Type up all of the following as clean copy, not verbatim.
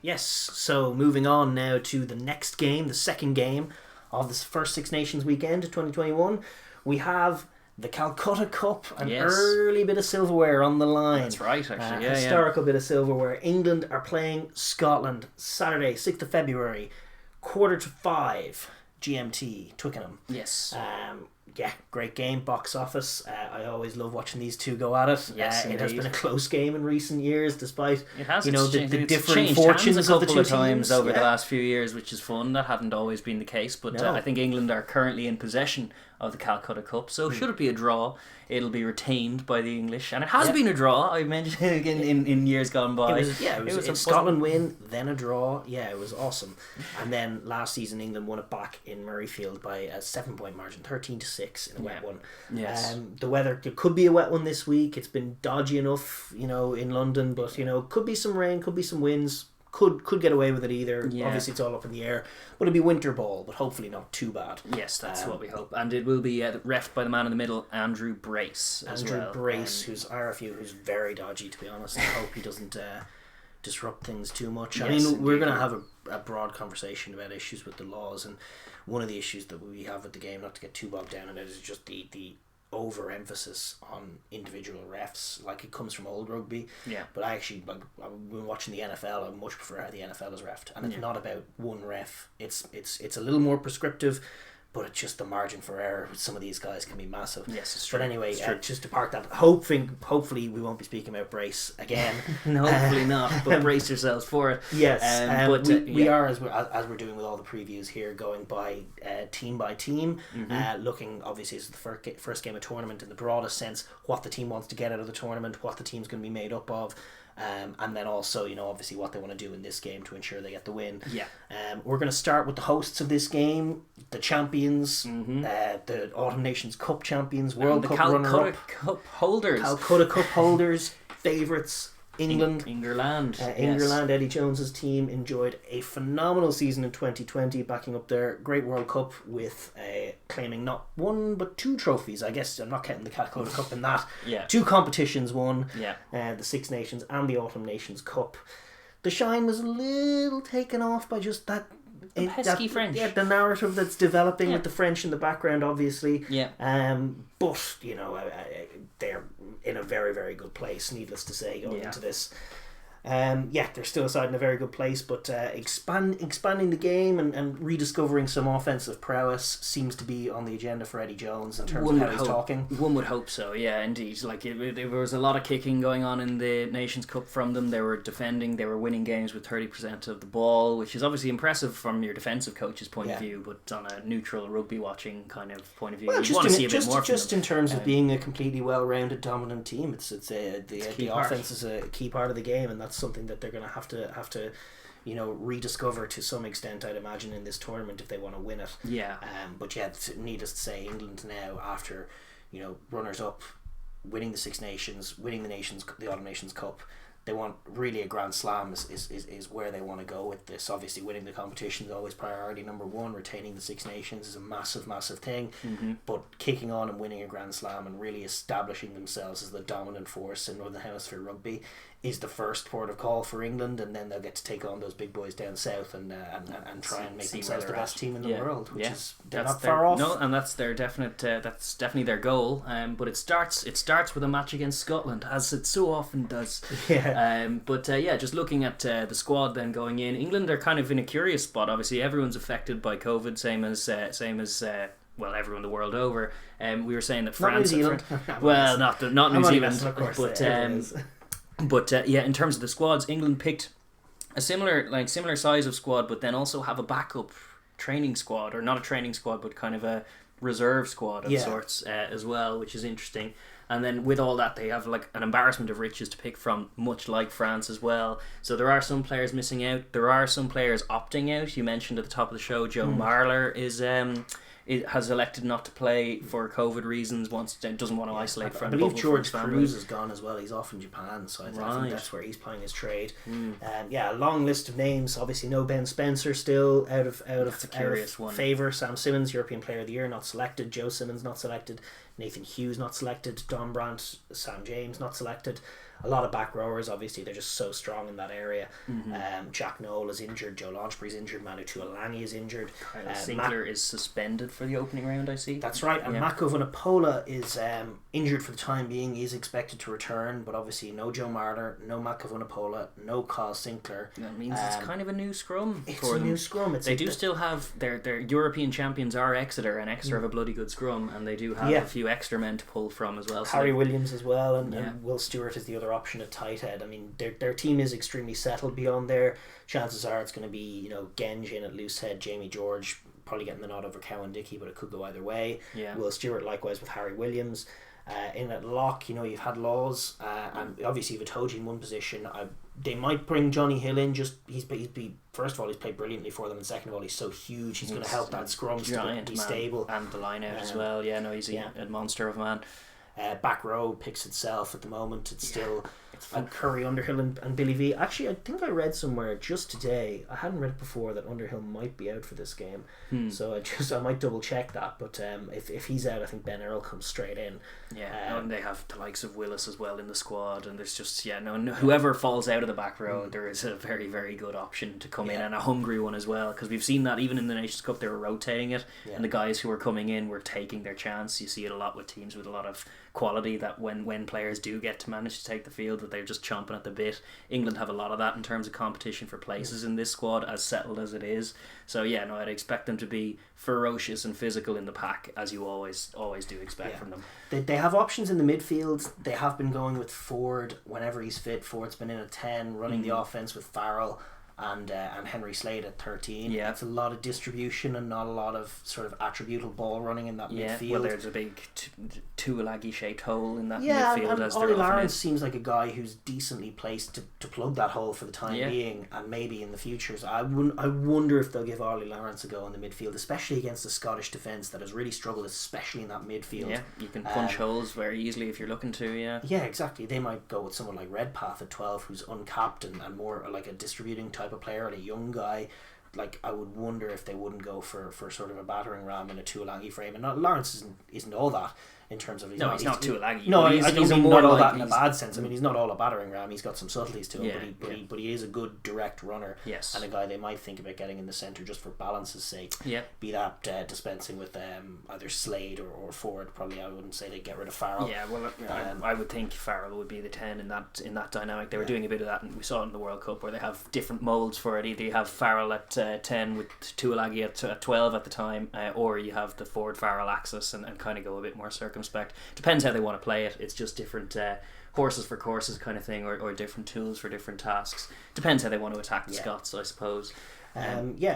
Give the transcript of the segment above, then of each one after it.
Yes, so moving on now to the next game, the second game of this first Six Nations weekend of 2021. We have the Calcutta Cup, an early bit of silverware on the line. That's right, actually. Historical bit of silverware. England are playing Scotland Saturday, 6th of February, 4:45 GMT, Twickenham. Yes. Great game, box office. I always love watching these two go at it. Yes, it has been a close game in recent years, despite the different fortunes of the two times teams over the last few years, which is fun. That hadn't always been the case, but I think England are currently in possession of the Calcutta Cup. So should it be a draw, it'll be retained by the English, and it has been a draw. I mentioned it again in years gone by. It was a Scotland win, then a draw. Yeah, it was awesome. And then last season England won it back in Murrayfield by a 7-point margin, 13-6 in a wet one. Yes. The weather, it could be a wet one this week. It's been dodgy enough, in London, but could be some rain, could be some winds. Could get away with it either. Yeah. Obviously it's all up in the air, but it'll be winter ball, but hopefully not too bad. Yes, that's what we hope. And it will be reffed by the man in the middle, Andrew Brace Brace, who's RFU, who's very dodgy, to be honest. I hope he doesn't disrupt things too much. Yes, I mean, we're going to have a broad conversation about issues with the laws, and one of the issues that we have with the game, not to get too bogged down in it, is just the overemphasis on individual refs. Like, it comes from old rugby, but I've been watching the NFL. I much prefer how the NFL is reffed, and it's not about one ref. It's a little more prescriptive, but it's just the margin for error with some of these guys can be massive. Yes, it's true. But anyway, just to park that, hopefully we won't be speaking about Brace again. No, hopefully not, but brace yourselves for it. Yes, we are, as we're doing with all the previews here, going by team, looking obviously as the first game of tournament in the broadest sense, what the team wants to get out of the tournament, what the team's going to be made up of. And then also, obviously what they want to do in this game to ensure they get the win. We're going to start with the hosts of this game, the champions, the Autumn Nations Cup champions, World Cup runner-up, Calcutta Cup holders, favourites, England. Ingerland, Eddie Jones's team enjoyed a phenomenal season in 2020, backing up their great World Cup with claiming not one but 2 trophies. I guess I'm not counting the Calcutta Cup in that. 2 competitions won. The Six Nations and the Autumn Nations Cup. The shine was a little taken off by just that pesky French. Yeah, the narrative that's developing with the French in the background, obviously. But they're in a very, very good place, needless to say, going into this. They're still aside in a very good place, but expanding the game and rediscovering some offensive prowess seems to be on the agenda for Eddie Jones in terms of how he's talking. One would hope so, yeah, indeed. Like, there was a lot of kicking going on in the Nations Cup from them. They were defending, they were winning games with 30% of the ball, which is obviously impressive from your defensive coach's point of view, but on a neutral rugby watching kind of point of view, you want to see a bit more from them. Just in terms of being a completely well-rounded, dominant team, the offense is a key part of the game, and that's something that they're going to have to rediscover to some extent, I'd imagine, in this tournament if they want to win it. Needless to say, England now, after runners up, winning the Six Nations, winning the Autumn Nations Cup, they want really a Grand Slam is where they want to go with this. Obviously, winning the competition is always priority number one. Retaining the Six Nations is a massive thing. But kicking on and winning a Grand Slam and really establishing themselves as the dominant force in Northern Hemisphere rugby is the first port of call for England, and then they'll get to take on those big boys down south and try and make themselves the best team in the world, which is they're not far off. No, and that's their that's definitely their goal. But it starts with a match against Scotland, as it so often does. Just looking at the squad then going in, England are kind of in a curious spot. Obviously, everyone's affected by COVID, same as everyone the world over. We were saying that France, not New Zealand. Not New Zealand, of course, but in terms of the squads, England picked a similar size of squad, but then also have a backup training squad, or not a training squad, but kind of a reserve squad of sorts as well, which is interesting. And then with all that, they have like an embarrassment of riches to pick from, much like France as well. So there are some players missing out. There are some players opting out. You mentioned at the top of the show, Joe Marler has elected not to play for COVID reasons. Doesn't want to isolate from. I believe George Cruz is gone as well. He's off in Japan, so I think that's where he's playing his trade. A long list of names. Obviously, no Ben Spencer still out of favour. Sam Simmons, European Player of the Year, not selected. Joe Simmons not selected. Nathan Hughes not selected. Don Brandt, Sam James not selected. a lot of back rowers. Obviously, they're just so strong in that area. Jack Noel is injured, Joe Launchbury's injured, Manu Tuilagi is injured. Sinclair is suspended for the opening round, I see. That's right, and Mako Vunipola is injured for the time being. He is expected to return, but obviously no Joe Marler, no Mako Vunipola, no Kyle Sinclair. That means it's kind of a new scrum it's for a them. new scrum. They do still have their European champions are Exeter, and Exeter have a bloody good scrum, and they do have a few extra men to pull from as well. Harry Williams as well, and Will Stewart is the other option at tight head. I mean, their team is extremely settled beyond there. Chances are it's going to be, Genge in at loose head, Jamie George probably getting the nod over Cowan Dickey, but it could go either way. Will Stewart likewise with Harry Williams. In at lock, you've had Laws, and obviously Vitoji in one position. They might bring Johnny Hill in. First of all, he's played brilliantly for them, and second of all, he's so huge. He's going to help that scrum to be stable, and the line out as well. He's a monster of a man. Back row picks itself at the moment. It's still Curry, Underhill and Billy V. Actually, I think I read somewhere just today, I hadn't read it before, that Underhill might be out for this game. So I might double check that. But if he's out, I think Ben Earl comes straight in. And they have the likes of Willis as well in the squad, and there's just whoever falls out of the back row, there is a very, very good option to come in, and a hungry one as well, because we've seen that even in the Nations Cup they were rotating it, and the guys who were coming in were taking their chance. You see it a lot with teams with a lot of quality, that when players do get to manage to take the field, that they're just chomping at the bit. England have a lot of that in terms of competition for places in this squad, as settled as it is. So I'd expect them to be ferocious and physical in the pack, as you always do expect from them. They have options in the midfield. They have been going with Ford whenever he's fit. Ford's been in at 10, running the offence with Farrell and Henry Slade at 13. It's a lot of distribution and not a lot of sort of attributable ball running in that midfield. Well, there's a big Tuilagi shaped hole in that midfield. And Ollie Lawrence seems like a guy who's decently placed to plug that hole for the time being, and maybe in the future. So I wonder if they'll give Ollie Lawrence a go in the midfield, especially against the Scottish defence that has really struggled, especially in that midfield. You can punch holes very easily if you're looking to. Yeah, exactly. They might go with someone like Redpath at 12, who's uncapped and more like a distributing type of player, and a young guy. Like, I would wonder if they wouldn't go for sort of a battering ram in a Tuilagi frame. And not, Lawrence isn't all that in terms of... he's not Tuilagi. No, he's not all that in a bad sense. I mean, he's not all a battering ram. He's got some subtleties to him, but he is a good direct runner. Yes. And a guy they might think about getting in the centre just for balance's sake. Be that dispensing with either Slade or Ford. Probably I wouldn't say they'd get rid of Farrell. I would think Farrell would be the 10 in that dynamic. They were doing a bit of that, and we saw it in the World Cup where they have different moulds for it. Either you have Farrell at 10 with Tuilagi at 12 at the time, or you have the Ford Farrell axis and kind of go a bit more circumspect. Depends how they want to play it. It's just different horses for courses kind of thing, or different tools for different tasks. Depends how they want to attack the Scots, I suppose.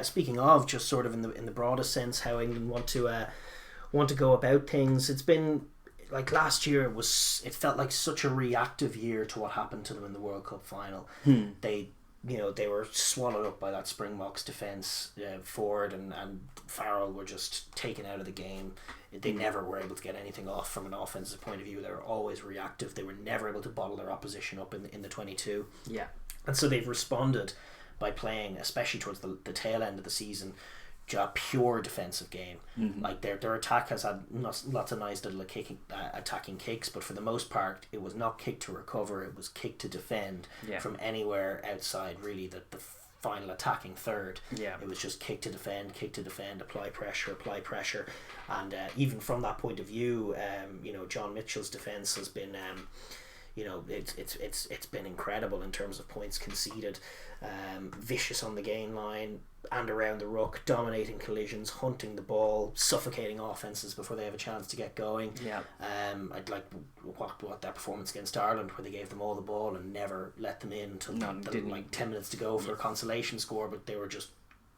Speaking of just sort of in the broadest sense, how England want to go about things, it's been like last year. It felt like such a reactive year to what happened to them in the World Cup final. They were swallowed up by that Springboks defence. Ford and Farrell were just taken out of the game. They never were able to get anything off from an offensive point of view. They were always reactive. They were never able to bottle their opposition up in the 22. And so they've responded by playing, especially towards the tail end of the season, a pure defensive game. Like their attack has had lots of nice little attacking kicks, but for the most part it was not kick to recover, it was kick to defend from anywhere outside really the final attacking third. It was just kick to defend, apply pressure, and even from that point of view, John Mitchell's defence has been it's been incredible in terms of points conceded. Vicious on the gain line and around the ruck, dominating collisions, hunting the ball, suffocating offences before they have a chance to get going. I'd like what that performance against Ireland, where they gave them all the ball and never let them in until like 10 minutes to go for a consolation score, but they were just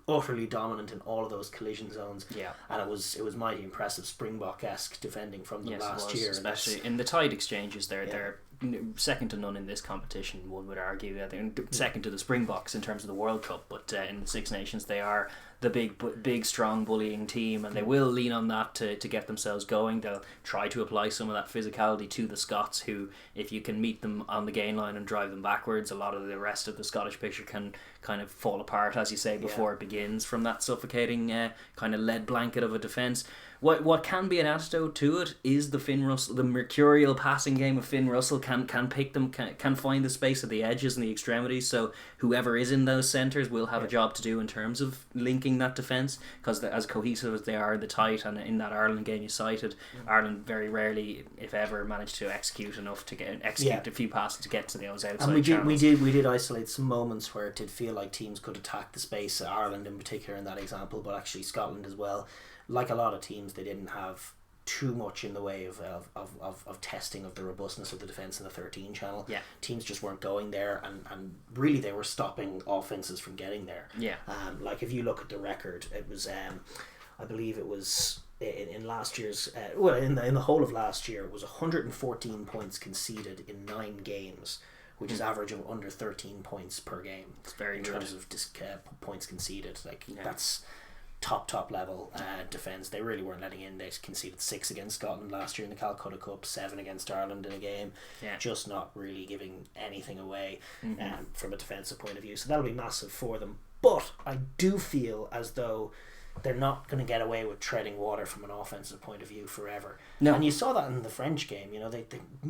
utterly dominant in all of those collision zones. And it was mighty impressive, Springbok-esque defending from them last year, especially in the tight exchanges. They're second to none in this competition, one would argue. They're second to the Springboks in terms of the World Cup, but in the Six Nations they are the big strong bullying team, and they will lean on that to get themselves going. They'll try to apply some of that physicality to the Scots, who, if you can meet them on the gain line and drive them backwards, a lot of the rest of the Scottish picture can kind of fall apart, as you say, before it begins, from that suffocating kind of lead blanket of a defence. What can be an antidote to it is the Finn Russell, the mercurial passing game of Finn Russell can pick them, can find the space at the edges and the extremities, so whoever is in those centres will have a job to do in terms of linking that defence, because as cohesive as they are in the tight, and in that Ireland game you cited, Ireland very rarely, if ever, managed to execute enough to execute a few passes to get to those outside channels. We did isolate some moments where it did feel like teams could attack the space, Ireland in particular in that example, but actually Scotland as well. Like a lot of teams, they didn't have too much in the way of testing of the robustness of the defence in the 13 channel. Yeah. Teams just weren't going there, and really they were stopping offences from getting there. Yeah. Like if you look at the record, it was I believe it was in last year's in the whole of last year, it was 114 points conceded in 9 games, which is average of under 13 points per game. It's very in good. terms of points conceded. That's top level defence. They really weren't letting in. They conceded 6 against Scotland last year in the Calcutta Cup, 7 against Ireland in a game. Just not really giving anything away from a defensive point of view, so that'll be massive for them. But I do feel as though they're not going to get away with treading water from an offensive point of view forever. No. And you saw that in the French game. They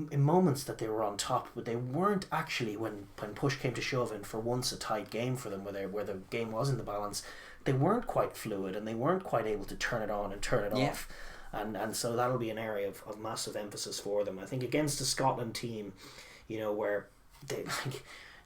in moments that they were on top, but they weren't actually, when push came to shove, and for once a tight game for them where the game was in the balance, they weren't quite fluid, and they weren't quite able to turn it on and turn it off. And so that'll be an area of massive emphasis for them. I think against a Scotland team, where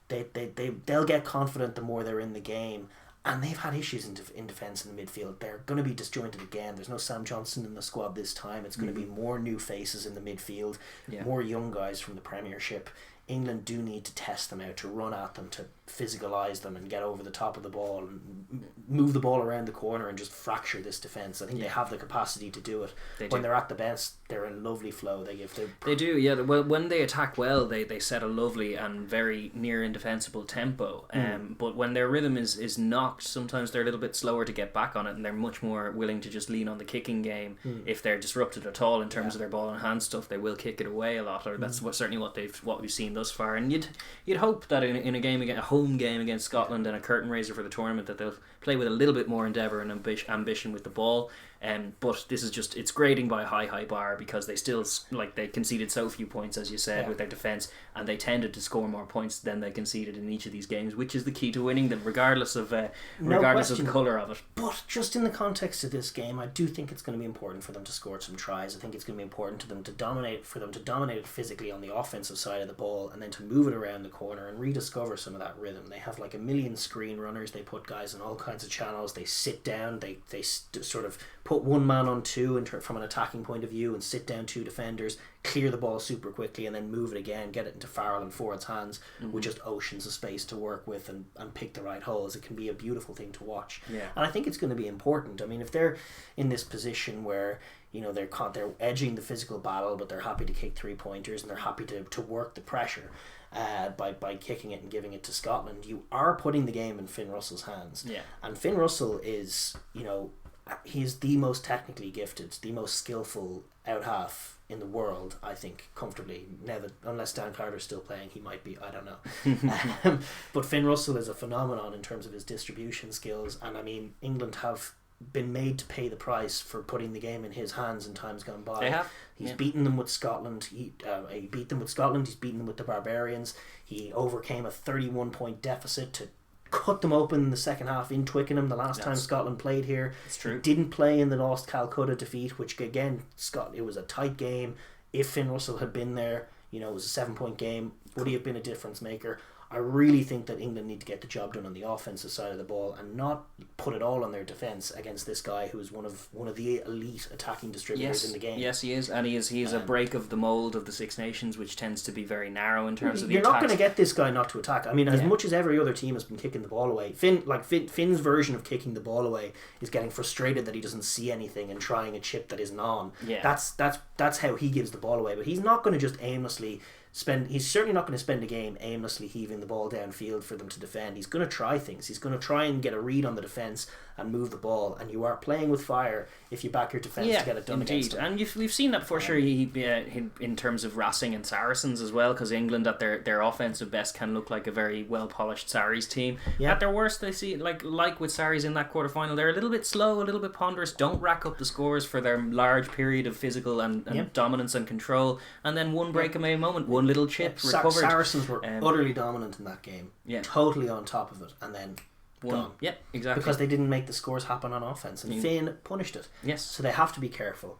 they'll get confident the more they're in the game. And they've had issues in defence in the midfield. They're going to be disjointed again. There's no Sam Johnson in the squad this time. It's going to be more new faces in the midfield, more young guys from the Premiership. England do need to test them out, to run at them, to physicalise them and get over the top of the ball and move the ball around the corner and just fracture this defence. I think they have the capacity to do it. When they're at the best, they're in lovely flow. They do, yeah. Well, when they attack well, they set a lovely and very near indefensible tempo. But when their rhythm is knocked, sometimes they're a little bit slower to get back on it, and they're much more willing to just lean on the kicking game. If they're disrupted at all in terms of their ball and hand stuff, they will kick it away a lot. Or that's certainly what we've seen thus far. And you'd hope that in a game against a home game against Scotland and a curtain raiser for the tournament, that they'll play with a little bit more endeavour and ambition with the ball. But this is it's grading by a high bar, because they still, they conceded so few points, as you said, with their defence, and they tended to score more points than they conceded in each of these games, which is the key to winning them, regardless of the colour of it. But just in the context of this game, I do think it's going to be important for them to score some tries. I think it's going to be important for them to dominate it physically on the offensive side of the ball, and then to move it around the corner and rediscover some of that rhythm. They have a million screen runners. They put guys in all kinds of channels. They sit down. They sort of put one man on two from an attacking point of view, and sit down 2 defenders, clear the ball super quickly, and then move it again, get it into Farrell and Ford's hands with just oceans of space to work with, and pick the right holes. It can be a beautiful thing to watch. And I think it's going to be important. I mean, if they're in this position where they're edging the physical battle, but they're happy to kick 3-pointers, and they're happy to work the pressure by kicking it and giving it to Scotland, you are putting the game in Finn Russell's hands. And Finn Russell is, he's the most technically gifted, the most skillful out half in the world, I think, comfortably. Now that, unless Dan Carter's still playing, he might be, I don't know. But Finn Russell is a phenomenon in terms of his distribution skills, and I mean, England have been made to pay the price for putting the game in his hands in times gone by. They have. He's beaten them with Scotland. He beat them with Scotland. He's beaten them with the Barbarians. He overcame a 31-point deficit to cut them open in the second half in Twickenham the last time Scotland played here. It's true. He didn't play in the lost Calcutta defeat, which again, it was a tight game. If Finn Russell had been there, it was a 7-point game. Would he have been a difference maker? I really think that England need to get the job done on the offensive side of the ball and not put it all on their defence against this guy who is one of the elite attacking distributors in the game. Yes, he is, and he is a break of the mould of the Six Nations, which tends to be very narrow in terms of the You're attacks. not going to get this guy not to attack. I mean, as much as every other team has been kicking the ball away, Finn's version of kicking the ball away is getting frustrated that he doesn't see anything and trying a chip that isn't on. That's how he gives the ball away. But he's not going to just aimlessly he's certainly not going to spend a game aimlessly heaving the ball downfield for them to defend. He's going to try things. He's going to try and get a read on the defence and move the ball, and you are playing with fire if you back your defence to get it done against them. And we've seen that before. Sure, in terms of Racing and Saracens as well, because England at their offensive best can look like a very well polished Sarries team. At their worst, they see like with Sarries in that quarter final, they're a little bit slow, a little bit ponderous, don't rack up the scores for their large period of physical and dominance and control, and then one breakaway moment, one little chip recovered. Saracens were utterly dominant in that game, totally on top of it, and then gone. Yeah, exactly. Because they didn't make the scores happen on offense, and Finn punished it. Yes. So they have to be careful.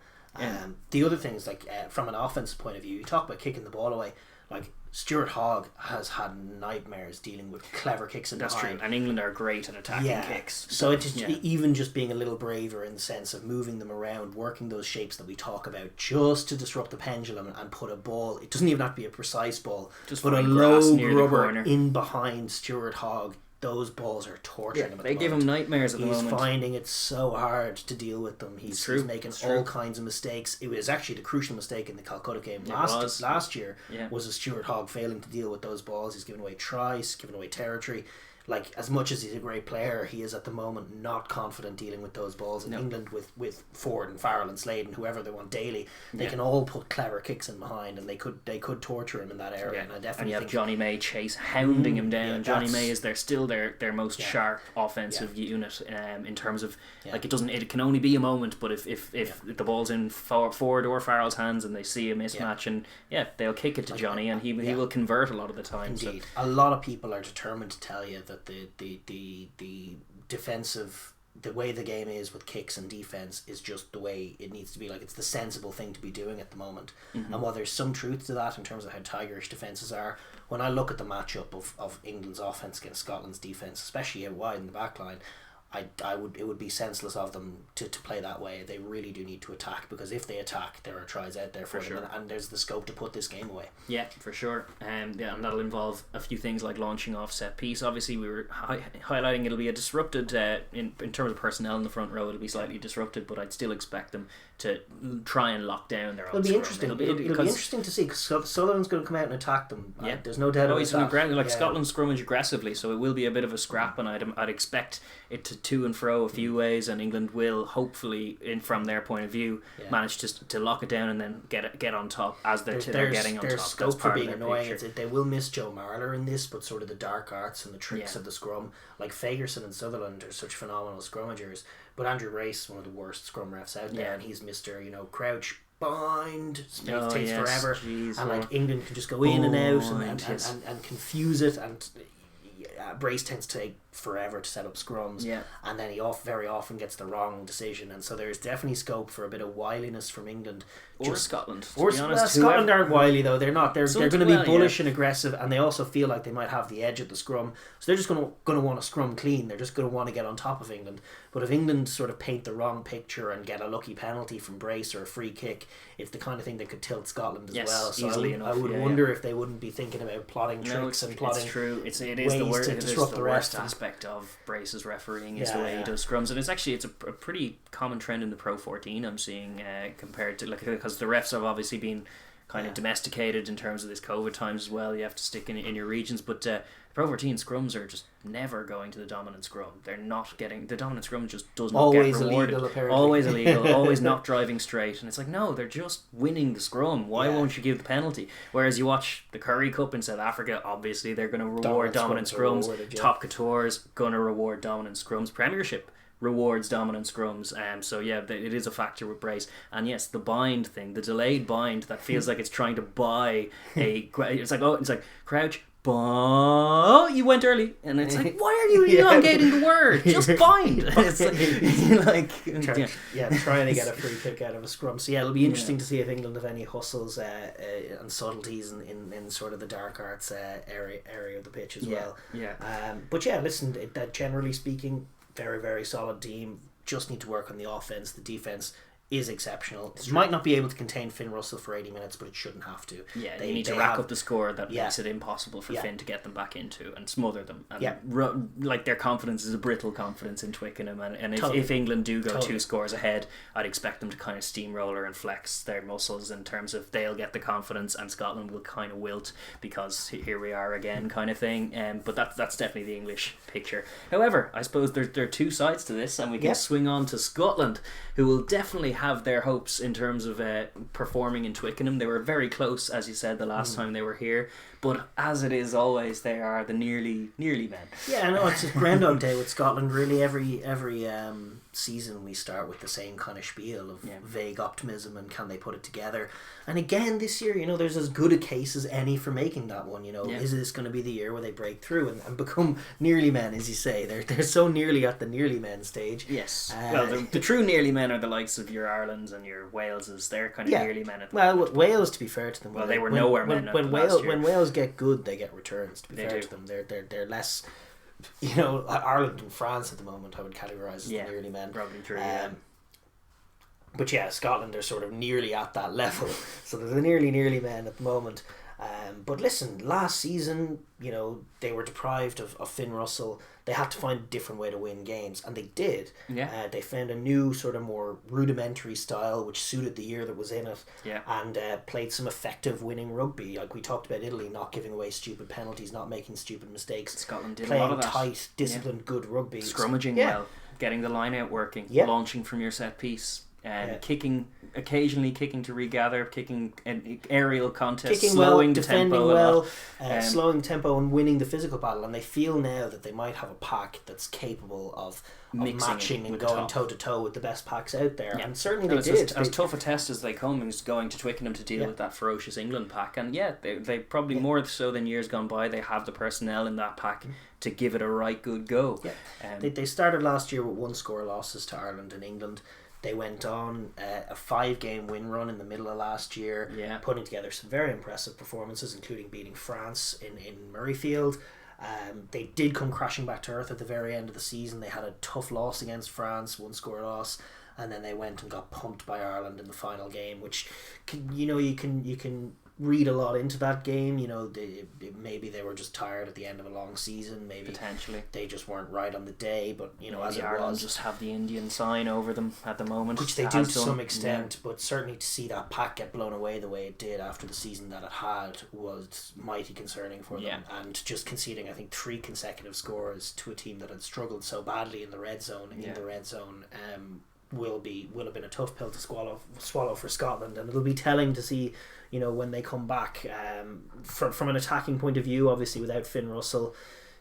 The other thing is, like, from an offensive point of view, you talk about kicking the ball away. Like, Stuart Hogg has had nightmares dealing with clever kicks in behind. That's true. And England are great at attacking kicks. So it's even just being a little braver in the sense of moving them around, working those shapes that we talk about, just to disrupt the pendulum and put a ball. It doesn't even have to be a precise ball, just put a low grubber in behind Stuart Hogg. Those balls are torturing him. They give him nightmares at the moment. He's finding it so hard to deal with them. He's making all kinds of mistakes. It was actually the crucial mistake in the Calcutta game last year. Was a Stuart Hogg failing to deal with those balls. He's giving away tries, giving away territory. Like, as much as he's a great player, he is at the moment not confident dealing with those balls. In England, with Ford and Farrell and Slade and whoever they want daily, they can all put clever kicks in behind, and they could torture him in that area. And I definitely have Johnny May hounding him down. Johnny May is still their most sharp offensive unit in terms of like it can only be a moment, but if the ball's in Ford or Farrell's hands and they see a mismatch and they'll kick it to Johnny and he will convert a lot of the time. Indeed, a lot of people are determined to tell you that the defensive, the way the game is with kicks and defense is just the way it needs to be. Like, it's the sensible thing to be doing at the moment. And while there's some truth to that in terms of how tigerish defenses are, when I look at the matchup of England's offense against Scotland's defense, especially out wide in the back line, it would be senseless of them to play that way. They really do need to attack, because if they attack, there are tries out there for them, and there's the scope to put this game away. Yeah, for sure. And that'll involve a few things like launching off set piece. Obviously, we were highlighting it'll be a disrupted in terms of personnel in the front row. It'll be slightly disrupted, but I'd still expect them to try and lock down their own. It'll be interesting. It'll be interesting to see, because Sutherland's going to come out and attack them. There's no doubt about that. Scotland scrummage aggressively, so it will be a bit of a scrap, and I'd expect it to and fro a few ways, and England will hopefully, from their point of view, manage to lock it down and then get on top as they're getting on top. There's scope for being annoying. They will miss Joe Marler in this, but sort of the dark arts and the tricks of the scrum, like Fagerson and Sutherland are such phenomenal scrummagers, but Andrew Race, one of the worst scrum refs out there, and he's Mr. Crouch, bind, takes forever, and like England can just go in and out and confuse it, and Brace tends to take forever to set up scrums, and then he very often gets the wrong decision, and so there's definitely scope for a bit of wiliness from England or Scotland. Scotland aren't wily though. They're not. They're going to be bullish and aggressive, and they also feel like they might have the edge at the scrum, so they're just going to want to scrum clean. They're just going to want to get on top of England. But if England sort of paint the wrong picture and get a lucky penalty from Brace or a free kick, it's the kind of thing that could tilt Scotland as well. So easily enough. I would wonder if they wouldn't be thinking about plotting tricks and plotting. It's true. It is the worst aspect of Brace's refereeing is the way he does scrums, and it's a pretty common trend in the Pro 14 I'm seeing compared to because the refs have obviously been kind of domesticated in terms of this COVID times as well. You have to stick in your regions, but Pro 14 scrums are just never going to the dominant scrum. They're not getting the dominant scrum. Just does not get rewarded. Always illegal. Always not driving straight. And it's like, no, they're just winning the scrum. Why won't you give the penalty? Whereas you watch the Curry Cup in South Africa, obviously they're going to reward dominant scrums. Top Couture's going to reward dominant scrums. Premiership rewards dominant scrums, so it is a factor with Brace. And yes, the bind thing, the delayed bind that feels like it's trying to buy it's like Crouch, you went early, and it's like, why are you elongating the word? Just bind. It's trying to get a free kick out of a scrum. So it'll be interesting to see if England have any hustles and subtleties in sort of the dark arts area of the pitch as well. But listen, generally speaking, very, very solid team. Just need to work on the offense. The defense is exceptional. It might not be able to contain Finn Russell for 80 minutes, but it shouldn't have to. Yeah, they need to rack up the score that makes it impossible for Finn to get them back into and smother them. And like their confidence is a brittle confidence in Twickenham, and if England do go 2 scores ahead, I'd expect them to kind of steamroller and flex their muscles in terms of they'll get the confidence and Scotland will kind of wilt because here we are again kind of thing. But that's definitely the English picture. However, I suppose there are 2 sides to this, and we can swing on to Scotland, who will definitely have their hopes in terms of performing in Twickenham. They were very close, as you said, the last time they were here, but as it is always, they are the nearly men. Yeah, I know, it's a Groundhog Day with Scotland. Really, every season we start with the same kind of spiel of vague optimism and can they put it together. And again this year, there's as good a case as any for making that one. Is this going to be the year where they break through and become nearly men, as you say? They're so nearly at the nearly men stage. Yes. Well, the true nearly men are the likes of your Irelands and your Waleses. They're kind of nearly men at the moment. Wales, to be fair to them, they were nowhere men when Wales get good, they get returns. To be fair to them, they're less. Ireland and France at the moment I would categorise as the nearly men. Probably true. But Scotland are sort of nearly at that level. So they're the nearly men at the moment. But listen, last season, they were deprived of Finn Russell. They had to find a different way to win games, and they did. Yeah. They found a new sort of more rudimentary style which suited the year that was in it. Yeah. And played some effective winning rugby. Like we talked about Italy not giving away stupid penalties, not making stupid mistakes. Scotland did playing a lot of that. Tight, disciplined, good rugby. Scrummaging well, getting the line out working, launching from your set piece. Occasionally kicking to regather, kicking an aerial contest, slowing the tempo, slowing tempo and winning the physical battle. And they feel now that they might have a pack that's capable of matching and going toe to toe with the best packs out there. And certainly they did. As tough a test as they come is going to Twickenham to deal with that ferocious England pack. And they probably more so than years gone by, they have the personnel in that pack to give it a right good go. They started last year with 1 score losses to Ireland and England. They went on a 5-game win run in the middle of last year, putting together some very impressive performances, including beating France in Murrayfield. They did come crashing back to earth at the very end of the season. They had a tough loss against France, 1-score loss, and then they went and got pumped by Ireland in the final game, which you can read a lot into that game. Maybe they were just tired at the end of a long season. Maybe potentially they just weren't right on the day. But as it Ireland was, just have the Indian sign over them at the moment, which they do to some extent. But certainly to see that pack get blown away the way it did after the season that it had was mighty concerning for them. And just conceding, I think, 3 consecutive scores to a team that had struggled so badly in the red zone. Will have been a tough pill to swallow for Scotland, and it'll be telling to see when they come back from an attacking point of view. Obviously without Finn Russell,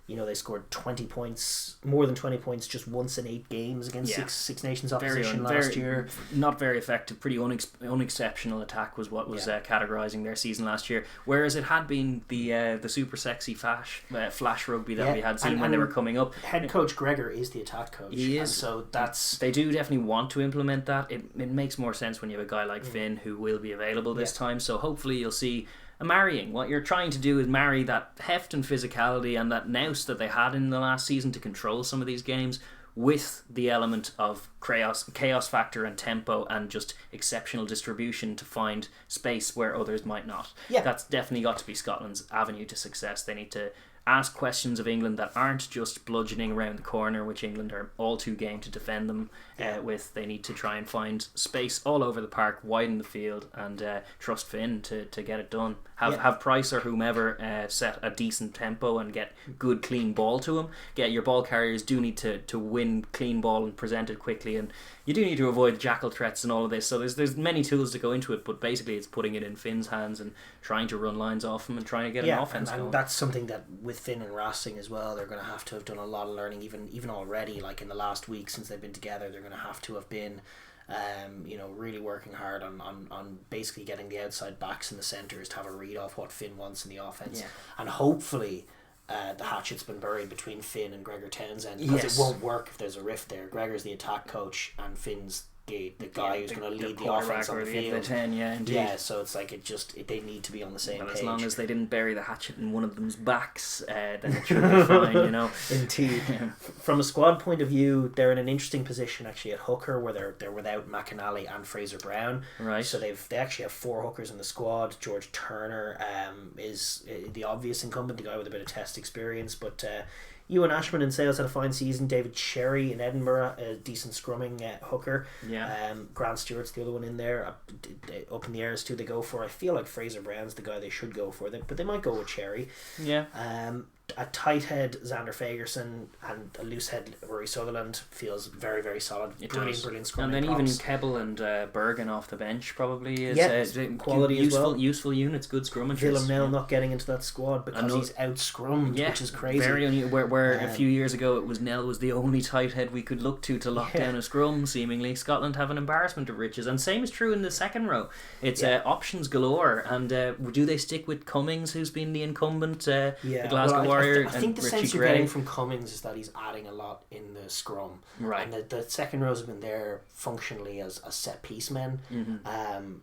they scored 20 points, more than 20 points just once in 8 games against Six Nations opposition last year. Not very effective, pretty unexceptional attack was what was categorising their season last year. Whereas it had been the super sexy flash rugby that we had seen when they were coming up. Head coach Gregor is the attack coach. He is. And so they do definitely want to implement that. It makes more sense when you have a guy like Finn who will be available this time. So hopefully you'll see a marrying. What you're trying to do is marry that heft and physicality and that nous that they had in the last season to control some of these games with the element of chaos factor and tempo and just exceptional distribution to find space where others might not. That's definitely got to be Scotland's avenue to success. They need to ask questions of England that aren't just bludgeoning around the corner, which England are all too game to defend them with. They need to try and find space all over the park, widen the field, and trust Finn to get it done. Have Price or whomever set a decent tempo and get good clean ball to him. Your ball carriers do need to win clean ball and present it quickly, and you do need to avoid jackal threats and all of this. So there's many tools to go into it, but basically it's putting it in Finn's hands and trying to run lines off him and trying to get an offense going. And that's something that with Finn and Racing as well, they're going to have done a lot of learning even already, like in the last week since they've been together. They're going to have been really working hard on basically getting the outside backs in the centres to have a read off what Finn wants in the offence. And hopefully the hatchet's been buried between Finn and Gregor Townsend, because it won't work if there's a rift there. Gregor's the attack coach and Finn's guy who's going to lead the offense on the field. The 10, yeah, indeed. Yeah, so it's like they need to be on the same page. As long as they didn't bury the hatchet in one of them's backs, then it should be fine, you know. Indeed. From a squad point of view, they're in an interesting position actually at hooker, where they're without McAnally and Fraser Brown. Right. So they actually have 4 hookers in the squad. George Turner is the obvious incumbent, the guy with a bit of Test experience, but Ewan Ashman in Sales had a fine season. David Cherry in Edinburgh, a decent scrumming hooker. Yeah. Grant Stewart's the other one in there. Up in the air as to they go for. I feel like Fraser Brown's the guy they should go for, but they might go with Cherry. Yeah. A tight head Xander Fagerson and a loose head Rory Sutherland feels very, very solid. Brilliant scrumming. And then props. even Kebbell and Bergen off the bench probably is quality useful, as well. Useful units, good scrummagers. Villanelle not getting into that squad because he's out scrummed, which is crazy. Very where a few years ago it was Nell was the only tight head we could look to lock down a scrum. Seemingly Scotland have an embarrassment of riches, and same is true in the second row. It's options galore. And do they stick with Cummings, who's been the incumbent, the Glasgow Warrior? I think the sense you're getting from Cummings is that he's adding a lot in the scrum. Right. And the second rows have been there functionally as set piece men,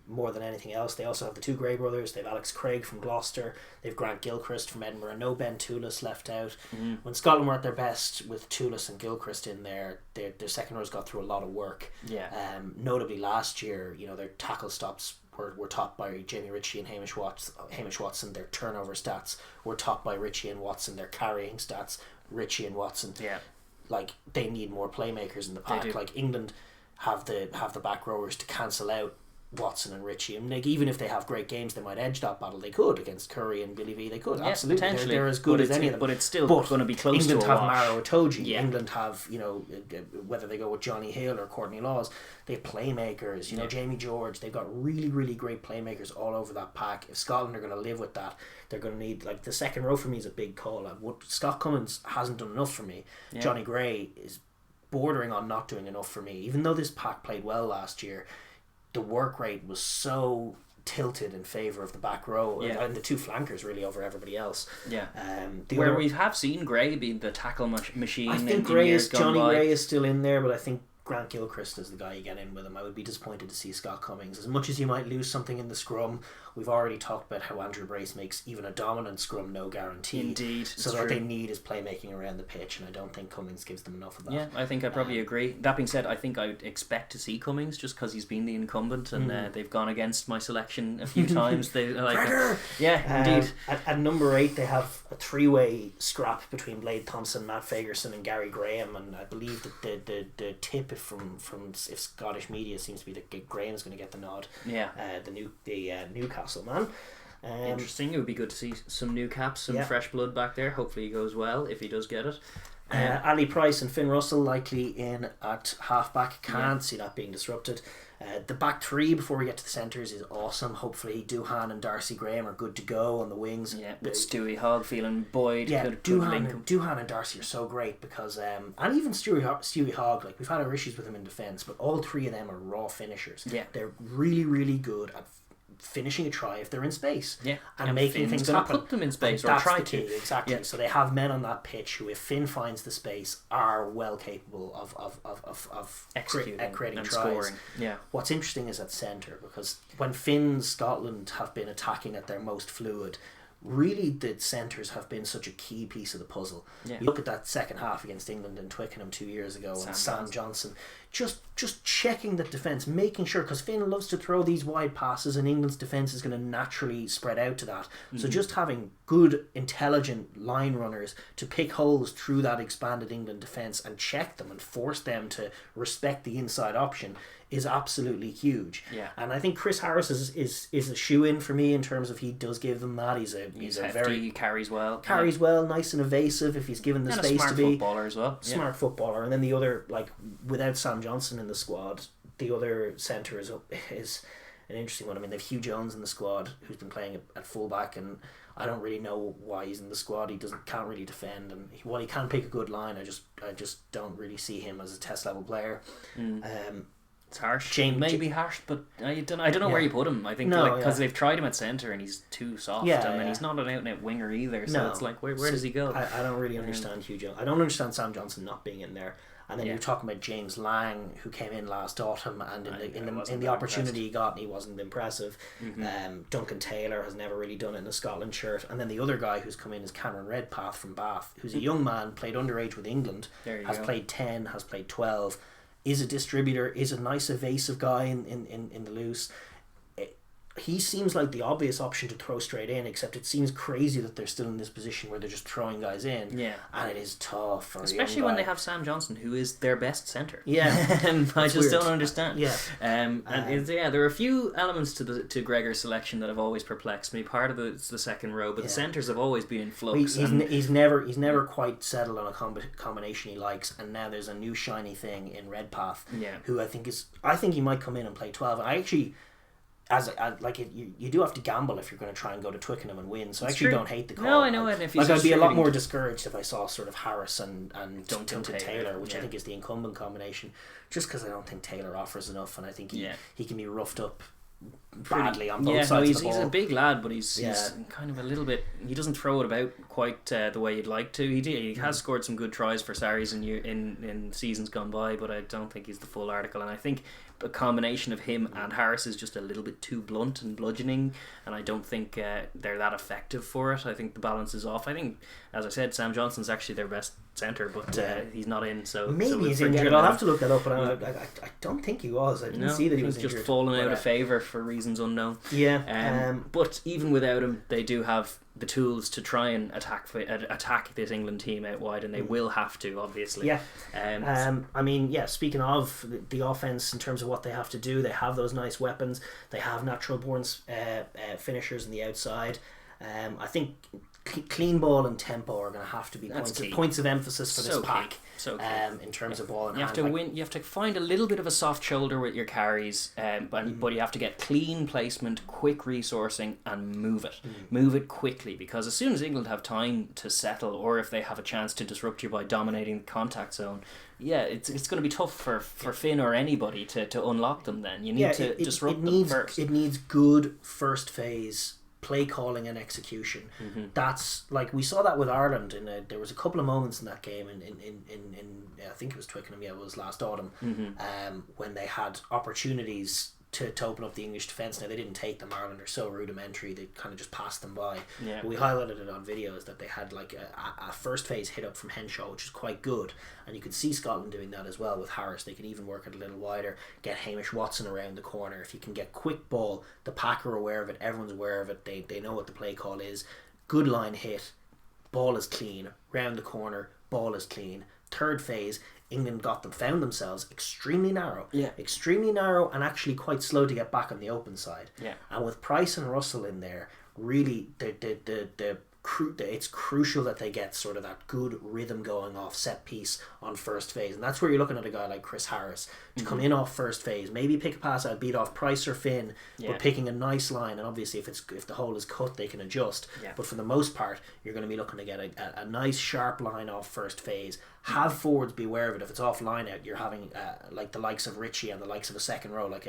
more than anything else. They also have the 2 Gray brothers. They have Alex Craig from Gloucester. They have Grant Gilchrist from Edinburgh. No Ben Toulis left out. When Scotland were at their best with Toulis and Gilchrist in there, their second rows got through a lot of work. Yeah. Notably last year, their tackle stops were topped by Jamie Ritchie and Hamish Watson. Their turnover stats were topped by Ritchie and Watson. Their carrying stats, Ritchie and Watson. Yeah. Like, they need more playmakers in the pack. Like, England have the back rowers to cancel out Watson and Ritchie, and like, even if they have great games, they might edge that battle. They could against Curry and Billy V. They could absolutely. They're as good as any of them. But it's still going to be close. England to have wash. Maro Itoje. Yeah. England have whether they go with Johnny Hill or Courtney Laws. They have playmakers. Jamie George. They've got really, really great playmakers all over that pack. If Scotland are going to live with that, they're going to need, like, the second row for me is a big call. Scott Cummins hasn't done enough for me. Yeah. Johnny Gray is bordering on not doing enough for me. Even though this pack played well last year, the work rate was so tilted in favour of the back row and the 2 flankers really over everybody else. Yeah. We have seen Gray be the tackle machine. I think Johnny Gray is still in there, but I think Grant Gilchrist is the guy you get in with him. I would be disappointed to see Scott Cummings. As much as you might lose something in the scrum, we've already talked about how Andrew Brace makes even a dominant scrum no guarantee. Indeed. So what they need is playmaking around the pitch, and I don't think Cummings gives them enough of that. Yeah, I think I probably agree. That being said, I think I would expect to see Cummings just because he's been the incumbent, and they've gone against my selection a few times. They indeed. At number 8, they have a 3-way scrap between Blade Thompson, Matt Fagerson, and Gary Graham, and I believe that the tip from Scottish media seems to be that Graham's going to get the nod. Yeah. The Newcastle man. Interesting. It would be good to see some new caps, some fresh blood back there. Hopefully he goes well if he does get it. Ali Price and Finn Russell likely in at halfback. Can't see that being disrupted. The back 3 before we get to the centres is awesome. Hopefully Doohan and Darcy Graham are good to go on the wings. Yeah, with Stewie Hogg feeling Boyd. Yeah, Doohan and Darcy are so great because and even Stewie Hogg, like, we've had our issues with him in defence, but all 3 of them are raw finishers. Yeah, they're really, really good at finishing a try if they're in space, and making things happen. Put them in space, or try to exactly. So they have men on that pitch who, if Finn finds the space, are well capable of executing creating and tries. Scoring. Yeah. What's interesting is at centre, because when Finn's Scotland have been attacking at their most fluid, really the centres have been such a key piece of the puzzle. You look at that second half against England in Twickenham 2 years ago, and Sam Johnson just checking the defence, making sure, because Finn loves to throw these wide passes and England's defence is going to naturally spread out to that. So just having good, intelligent line runners to pick holes through that expanded England defence and check them and force them to respect the inside option is absolutely huge. Yeah. And I think Chris Harris is a shoe-in for me in terms of he does give them that. He's a hefty, he carries well, nice and evasive if he's given the and space to be. A smart footballer as well. Smart footballer. And then the other, like, without Sam Johnson in the squad, the other centre is an interesting one. I mean, they've Hugh Jones in the squad who's been playing at fullback, and I don't really know why he's in the squad. He can't really defend, and while he can pick a good line, I just don't really see him as a test level player. It's harsh. Maybe harsh, but I don't know where you put him. I think because they've tried him at centre and he's too soft, and then he's not an out and out winger either. So it's like, where does he go? I don't really understand Hugh Jones. I don't understand Sam Johnson not being in there. And then you're talking about James Lang, who came in last autumn, and in the opportunity he got, he wasn't impressive. Duncan Taylor has never really done it in a Scotland shirt. And then the other guy who's come in is Cameron Redpath from Bath, who's a young man, played underage with England, has played 10, has played 12, is a distributor, is a nice evasive guy in the loose. He seems like the obvious option to throw straight in, except it seems crazy that they're still in this position where they're just throwing guys in. Yeah. And it is tough for especially when they have Sam Johnson, who is their best centre. Yeah. I just don't understand. Yeah. There are a few elements to Gregor's selection that have always perplexed me. Part of it's the second row, but the centres have always been in flux. He's never quite settled on a combination he likes, and now there's a new shiny thing in Redpath, who I think he might come in and play 12. And I actually, you do have to gamble if you're going to try and go to Twickenham and win. So I actually don't hate the call. No, I know. If I'd be a lot more discouraged if I saw sort of Harris and Duncan Taylor, which I think is the incumbent combination. Just because I don't think Taylor offers enough, and I think he can be roughed up badly on both sides of the ball. He's a big lad, but he's kind of a little bit. He doesn't throw it about quite the way you'd like to. He has scored some good tries for Sarries in seasons gone by, but I don't think he's the full article. And I think a combination of him and Harris is just a little bit too blunt and bludgeoning, and I don't think they're that effective for it. I think the balance is off. I think, as I said, Sam Johnson's actually their best centre, but he's not in. So maybe he's injured. I'll have to look that up, but I don't think he was. I didn't see that he was injured. Just fallen out of favour for reasons unknown. But even without him, they do have the tools to try and attack this England team out wide, and they will have to, obviously. Speaking of the offence, in terms of what they have to do, they have those nice weapons. They have natural born finishers on the outside. I think clean ball and tempo are going to have to be points of emphasis for this pack. In terms of ball and hand. You have to find a little bit of a soft shoulder with your carries, but you have to get clean placement, quick resourcing, and move it quickly, because as soon as England have time to settle, or if they have a chance to disrupt you by dominating the contact zone, it's going to be tough for Finn or anybody to unlock them. Then you need to disrupt them first. It needs good first phase play calling and execution. That's like we saw that with Ireland. There was a couple of moments in that game in I think it was Twickenham. It was last autumn, when they had opportunities to open up the English defence. Now they didn't take them. Ireland are so rudimentary, they kind of just passed them by. But we highlighted it on videos that they had like a first phase hit up from Henshaw, which is quite good, and you could see Scotland doing that as well with Harris. They could even work it a little wider, get Hamish Watson around the corner. If you can get quick ball, the pack are aware of it, everyone's aware of it, they know what the play call is. Good line hit, ball is clean, round the corner, ball is clean. Third phase, England found themselves extremely narrow, and actually quite slow to get back on the open side. And with Price and Russell in there, really it's crucial that they get sort of that good rhythm going off set piece on first phase, and that's where you're looking at a guy like Chris Harris to come in off first phase, maybe pick a pass out, beat off Price or Finn, but picking a nice line. And obviously if the hole is cut, they can adjust, but for the most part you're going to be looking to get a nice sharp line off first phase. Have forwards be aware of it. If it's off line out, you're having like the likes of Richie and the likes of a second row, like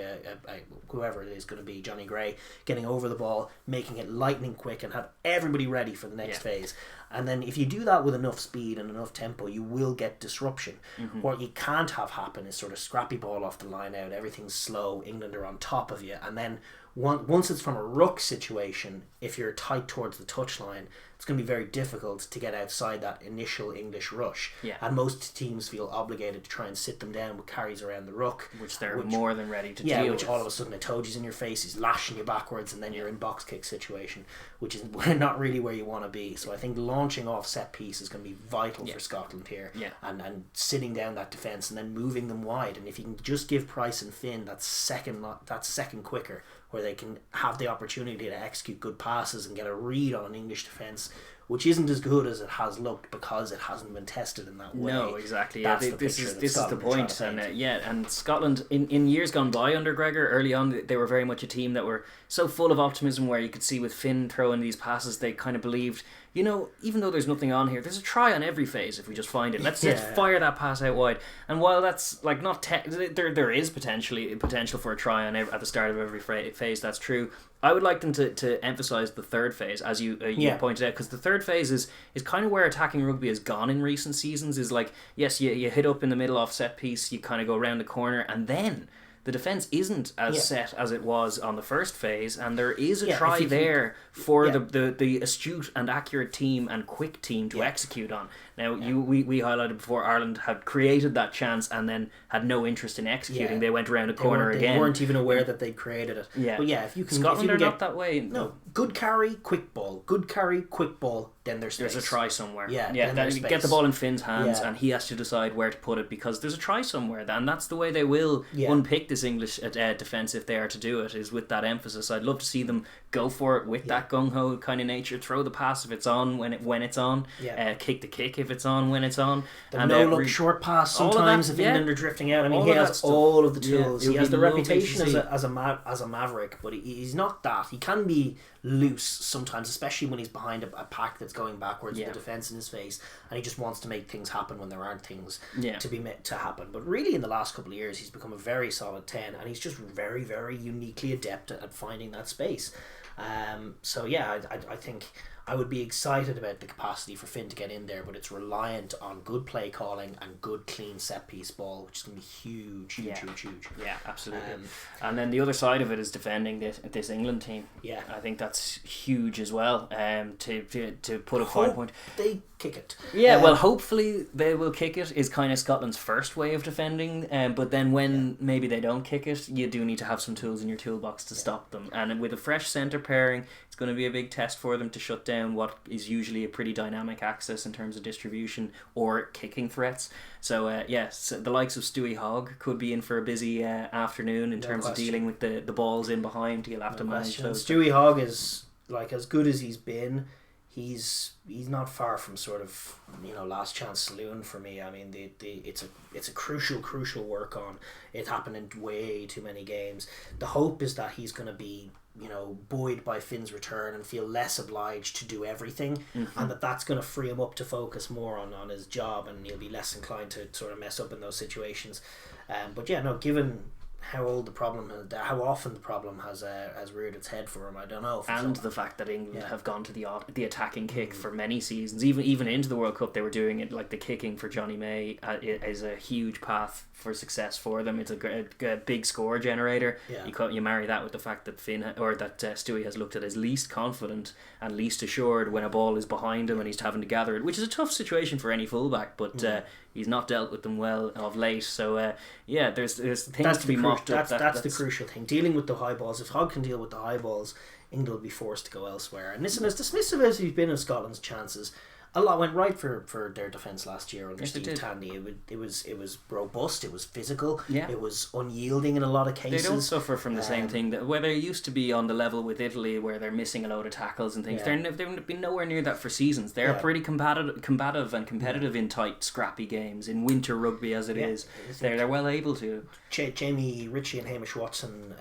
whoever it is going to be, Johnny Gray, getting over the ball, making it lightning quick, and have everybody ready for the next phase. And then if you do that with enough speed and enough tempo, you will get disruption. What you can't have happen is sort of scrappy ball off the line out, everything's slow, England are on top of you, and then once it's from a ruck situation, if you're tight towards the touchline, it's going to be very difficult to get outside that initial English rush. And most teams feel obligated to try and sit them down with carries around the ruck, which they're more than ready to deal with. All of a sudden Itoji's in your face, he's lashing you backwards, and then you're in box kick situation, which is not really where you want to be. So I think launching off set piece is going to be vital for Scotland here, and sitting down that defence and then moving them wide. And if you can just give Price and Finn that second quicker, where they can have the opportunity to execute good passes and get a read on an English defence, which isn't as good as it has looked because it hasn't been tested in that way. No, exactly. This is the point. And Scotland in years gone by under Gregor, early on they were very much a team that were so full of optimism, where you could see with Finn throwing these passes, they kind of believed, even though there's nothing on here, there's a try on every phase if we just find it. Let's fire that pass out wide. And while that's like not there is potential for a try on at the start of every phase, that's true. I would like them to emphasise the third phase, as you pointed out, because the third phase is kind of where attacking rugby has gone in recent seasons. Is like, yes, you hit up in the middle off set piece, you kind of go around the corner, and then the defence isn't as set as it was on the first phase, and there is a try there for the astute and accurate team and quick team to execute on. Now, we highlighted before, Ireland had created that chance and then had no interest in executing. They went around a corner again. They weren't even aware that they'd created it. Yeah. But if you can... Scotland are not that way. No. Good carry, quick ball. Good carry, quick ball, then there's space. There's a try somewhere. Yeah, get the ball in Finn's hands and he has to decide where to put it, because there's a try somewhere. And that's the way they will unpick this English defence if they are to do it, is with that emphasis. I'd love to see them go for it with that gung-ho kind of nature. Throw the pass if it's on, when it's on. Kick the kick if it's on, when it's on. The no-look short pass sometimes if England are drifting out. I mean, he has all of the tools. He has the reputation as a maverick, but he's not that. He can be loose sometimes, especially when he's behind a pack that's going backwards with the defence in his face, and he just wants to make things happen when there aren't things to happen. But really, in the last couple of years, he's become a very solid 10, and he's just very, very uniquely adept at finding that space. I think I would be excited about the capacity for Finn to get in there, but it's reliant on good play calling and good clean set piece ball, which is going to be huge. Yeah, absolutely. And then the other side of it is defending this England team. Yeah, I think that's huge as well. To put a fine point, they kick it. Yeah, well, hopefully they will kick it is kind of Scotland's first way of defending. But then when maybe they don't kick it, you do need to have some tools in your toolbox to stop them. And with a fresh centre pairing, it's going to be a big test for them to shut down what is usually a pretty dynamic axis in terms of distribution or kicking threats. So the likes of Stewie Hogg could be in for a busy afternoon in terms of dealing with the balls in behind. He'll have to manage those. Stewie Hogg is, like, as good as he's been, he's not far from sort of, last chance saloon for me. I mean, it's a crucial work on. It happened in way too many games. The hope is that he's going to be buoyed by Finn's return and feel less obliged to do everything, and that's going to free him up to focus more on his job, and he'll be less inclined to sort of mess up in those situations. Given how often the problem has reared its head for him, I don't know. And the fact that England have gone to the attacking kick for many seasons, even into the World Cup, they were doing it. Like, the kicking for Johnny May is a huge path for success for them. It's a big score generator. You marry that with the fact that Stewie has looked at as least confident and least assured when a ball is behind him and he's having to gather it, which is a tough situation for any fullback, but he's not dealt with them well of late. So there's things to be mocked up. That's the crucial thing, dealing with the high balls. If Hogg can deal with the high balls, England will be forced to go elsewhere. And listen, as dismissive as he's been of Scotland's chances, a lot went right for their defence last year under Steve Tandy. It was robust, it was physical, it was unyielding in a lot of cases. They don't suffer from the same thing that where they used to be on the level with Italy, where they're missing a load of tackles and things. They've been nowhere near that for seasons. They're pretty combative and competitive in tight, scrappy games, in winter rugby as it is. They're well able to. Jamie Ritchie and Hamish Watson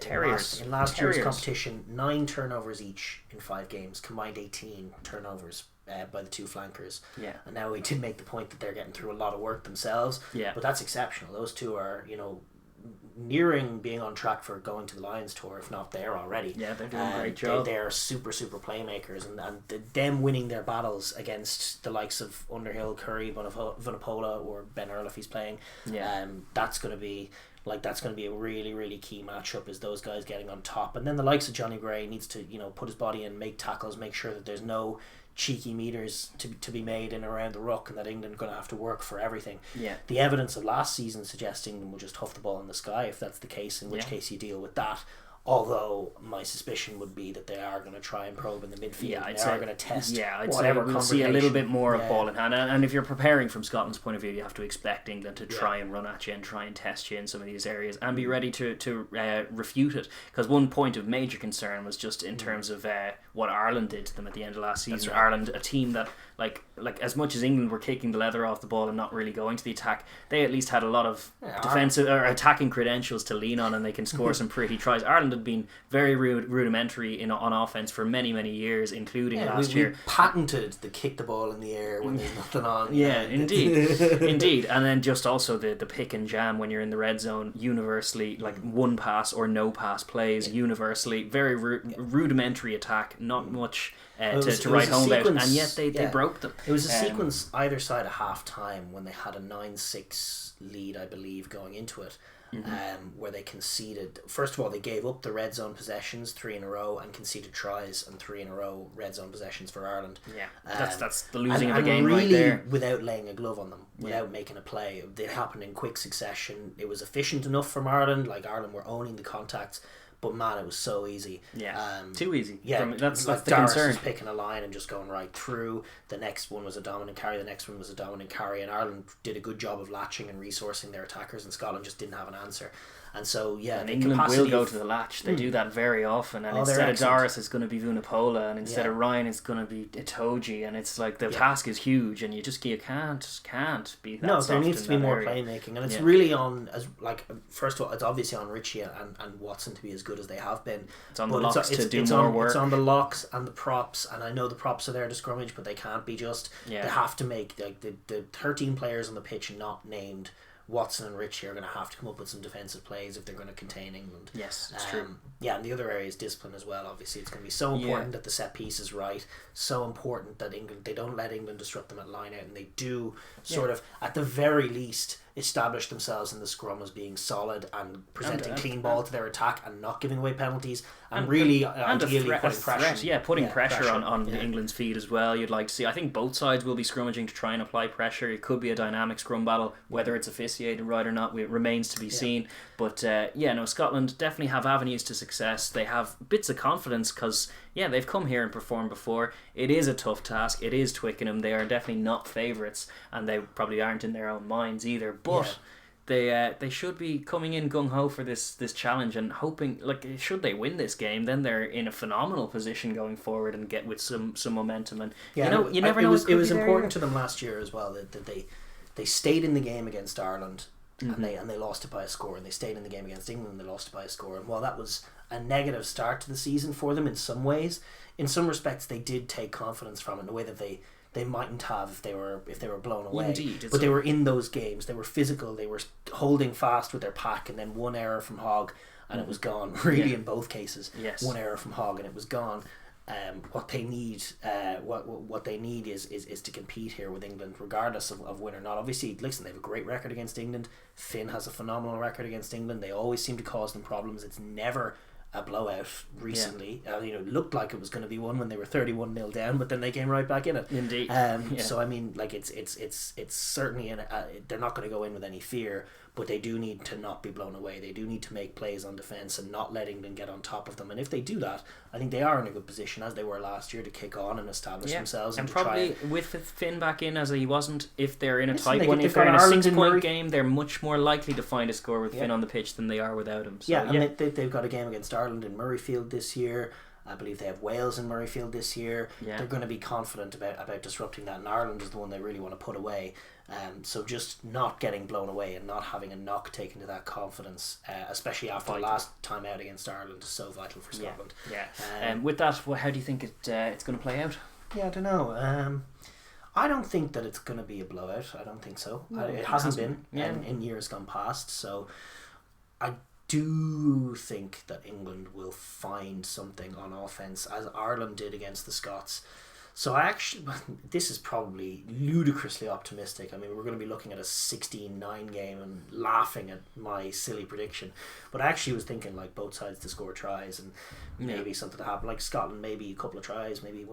in last year's competition, 9 turnovers each in 5 games, combined 18 turnovers by the two flankers. And now we did make the point that they're getting through a lot of work themselves. But that's exceptional. Those two are, nearing being on track for going to the Lions tour, if not there already. They're doing a great job. They're super playmakers, and them winning their battles against the likes of Underhill, Curry, Vunipola, or Ben Earl if he's playing. That's going to be a really, really key matchup, is those guys getting on top. And then the likes of Johnny Gray needs to, put his body in, make tackles, make sure that there's no cheeky meters to be made in around the ruck, and that England are going to have to work for everything. The evidence of last season suggests England will just huff the ball in the sky if that's the case, in which case you deal with that. Although my suspicion would be that they are going to try and probe in the midfield. They are going to test whatever we'll see a little bit more of ball in hand. And if you're preparing from Scotland's point of view, you have to expect England to try and run at you and try and test you in some of these areas, and be ready to refute it. Because one point of major concern was just in terms of what Ireland did to them at the end of last season. Ireland, a team that like as much as England were kicking the leather off the ball and not really going to the attack, they at least had a lot of defensive or attacking credentials to lean on, and they can score some pretty tries. Ireland had been very rudimentary on offense for many years, including last year. We patented the kick the ball in the air when there's nothing on. Yeah, indeed. And then just also the pick and jam when you're in the red zone, universally, like one pass or no pass plays, universally, very rudimentary attack, not much to write home about, and yet they broke them. It was a sequence either side of half time when they had a 9-6 lead, I believe, going into it. Where they conceded. First of all, they gave up the red zone possessions 3 in a row and conceded tries and 3 in a row red zone possessions for Ireland. Yeah, that's the losing of the game really, right there. Without laying a glove on them, without making a play. It happened in quick succession. It was efficient enough from Ireland. Like, Ireland were owning the contacts. But man, it was so easy. Yeah, too easy. Yeah, that's like the Daragh concern. was picking a line and just going right through. The next one was a dominant carry. The next one was a dominant carry. And Ireland did a good job of latching and resourcing their attackers, and Scotland just didn't have an answer. And so, and England will go to the latch. They do that very often. And instead of Daragh, it's going to be Vunipola, and instead of Ryan, it's going to be Itoje. And it's like the task is huge, and you can't be that. No, there needs to be more area. playmaking, and it's really on first of all, it's obviously on Richie and Watson to be as good as they have been. It's on the locks to do more work. It's on the locks and the props, and I know the props are there to scrummage, but they can't be just. They have to make the 13 players on the pitch not named Watson and Richie are going to have to come up with some defensive plays if they're going to contain England. Yes, it's true. Yeah, and the other area is discipline as well. Obviously, it's going to be so important that the set piece is right. So important that they don't let England disrupt them at line out, and they do sort of, at the very least, establish themselves in the scrum as being solid and presenting clean ball to their attack and not giving away penalties and really ideally putting pressure. Putting pressure on England's feet as well. You'd like to see. I think both sides will be scrummaging to try and apply pressure. It could be a dynamic scrum battle. Whether it's officiated right or not, it remains to be seen. But Scotland definitely have avenues to success. They have bits of confidence because they've come here and performed before. It is a tough task. It is Twickenham. They are definitely not favourites, and they probably aren't in their own minds either. But they should be coming in gung ho for this challenge and hoping, should they win this game, then they're in a phenomenal position going forward and get with some momentum. And you never know. It was important to them last year as well that they stayed in the game against Ireland. And they lost it by a score, and they stayed in the game against England and they lost it by a score. And while that was a negative start to the season for them in some ways, in some respects they did take confidence from it in a way that they mightn't have if they were blown away. Indeed, but they were in those games. They were physical. They were holding fast with their pack, and then one error from Hogg and it was gone. Really, in both cases, one error from Hogg and it was gone. What they need, what they need is to compete here with England, regardless of win or not. Obviously, listen, they have a great record against England. Finn has a phenomenal record against England. They always seem to cause them problems. It's never a blowout recently. It looked like it was going to be one when they were 31-0 down, but then they came right back in it. Indeed. So I mean, it's certainly they're not going to go in with any fear, but they do need to not be blown away. They do need to make plays on defence and not let England get on top of them. And if they do that, I think they are in a good position, as they were last year, to kick on and establish themselves. And probably with Finn back in as he wasn't, if they're in a tight one, if they're in a 6-point game, they're much more likely to find a score with Finn on the pitch than they are without him. So, and they've got a game against Ireland in Murrayfield this year. I believe they have Wales in Murrayfield this year. They're going to be confident about disrupting that, and Ireland is the one they really want to put away. So just not getting blown away and not having a knock taken to that confidence, especially after the last time out against Ireland, is so vital for Scotland. With that, how do you think it's going to play out? I don't know. I don't think that it's going to be a blowout. I don't think so. It hasn't been in years gone past. So I do think that England will find something on offence, as Ireland did against the Scots. So this is probably ludicrously optimistic. I mean, we're going to be looking at a 16-9 game and laughing at my silly prediction. But I actually was thinking both sides to score tries and maybe something to happen. Like Scotland, maybe a couple of tries, maybe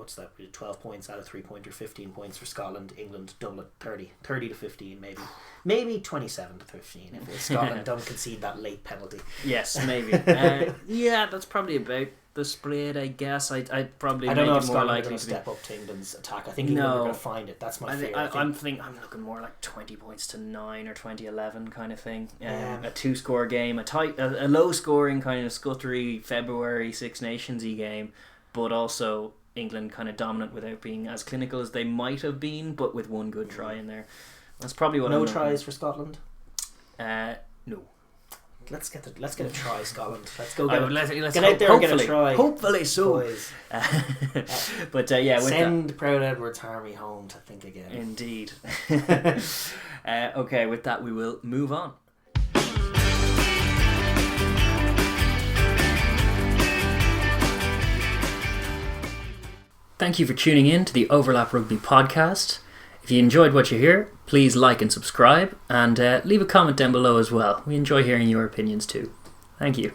12 points out of 3-point or 15 points for Scotland. England double it 30 to 15 maybe. Maybe 27 to 15 if Scotland don't concede that late penalty. Yes, maybe. That's probably about the split, I guess. I'd probably I don't know if more Scotland likely are going to step up to England's attack. I think England are going to find it. That's my fear. I'm looking more like 20 points to 9 or 20-11 kind of thing. A 2-score game, a low scoring kind of scuttery February Six Nations-y game, but also England kind of dominant without being as clinical as they might have been, but with one good try in there. That's probably what. No tries for Scotland. No. let's get a try, Scotland. Let's go let's get out there and get a try. Hopefully so. Boys. But yeah, with send Proud Edward's army home to think again. Indeed. Okay, with that we will move on. Thank you for tuning in to the Overlap Rugby podcast. If you enjoyed what you hear, please like and subscribe, and leave a comment down below as well. We enjoy hearing your opinions too. Thank you.